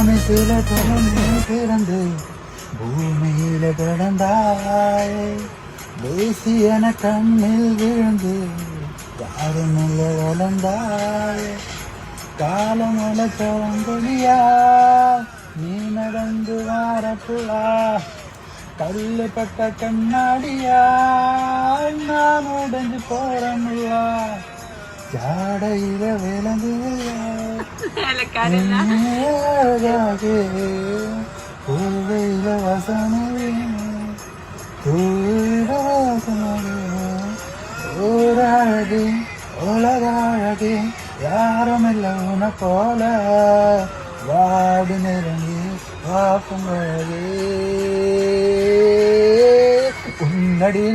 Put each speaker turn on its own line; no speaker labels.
மனசுல தொடர்ந்து பிறந்து பூமியில கிடந்தாய் தேசியன கண்ணில் விழுந்து யாரும் இல்ல வளர்ந்தாய் காலமல தரங்கொழியா நீ நடந்து வாரப்புலா கல்லுப்பட்ட கண்ணாடியா நான் உடைஞ்சு போறமுல்லா ஜாடையில விளங்குவே பூவையில வசனவே ஊரழகே உலகழகே யாருமில்ல உன போல வாடு நெருங்கி வாக்கும் அழகே உன்னடி